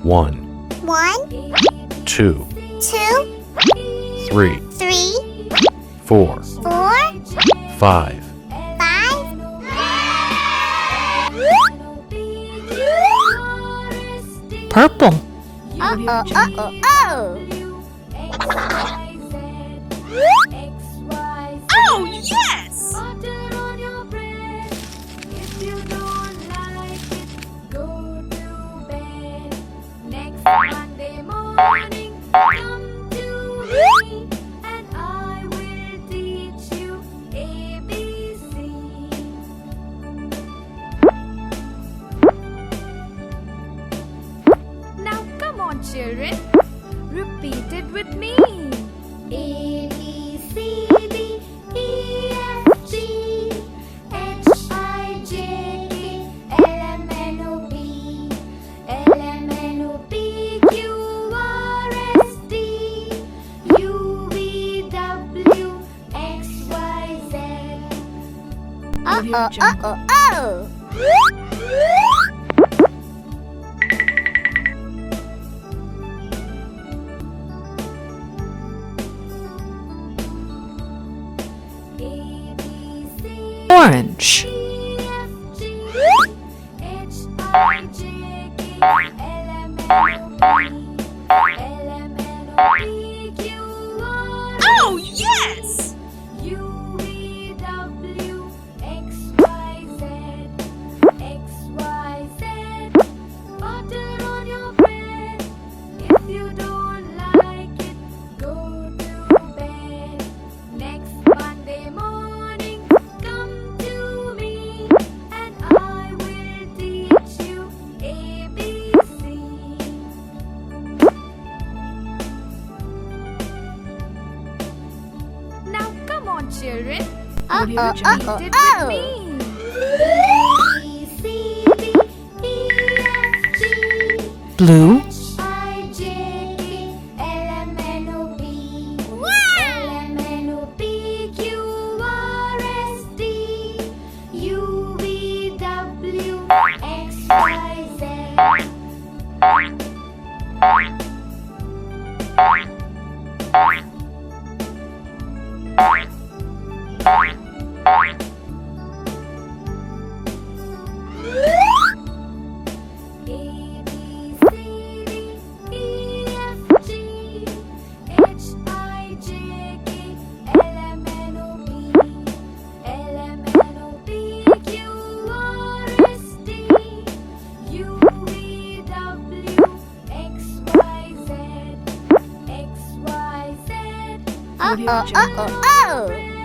1, 1, 2, 2, 3, 3, 4, 4, 5, 5. Purple. Oh. Oh, yes! Monday morning, come to me, and I will teach you ABC. Now come on, children, repeat it with me. A, B, C, D, E, F, G, H, I, J, K, L, M, N, O, P, L, M, N, O, P, Q, R, S, T, U, V, W, X, Y, Z. Oh. A, B, C, Orange. D, F, G, H, I, J, K, L, M, N, O, P, L, M, N, O, P, Q, R, Oh, yes! U, V, W, X, Y, Z, X, Y, Z. Butter on your bread. If you don't like it, go to bed. Next Monday morning, come to me, and I will teach you ABC. Now come on, children. Repeat it with me. A, B, C, D, E, F, G, Blue. H, I, J, K, L, M, N, O, P, L, M, N, O, P, Q, R, S, T, U, V, W, X, Y, Z. A, B, C, D, E, F, G, H, I, J, K, L, M, N, O, P, L, M, N, O, P, Q, R, S, T, U, V, W, X, Y, Z, X, Y, Z. Oh.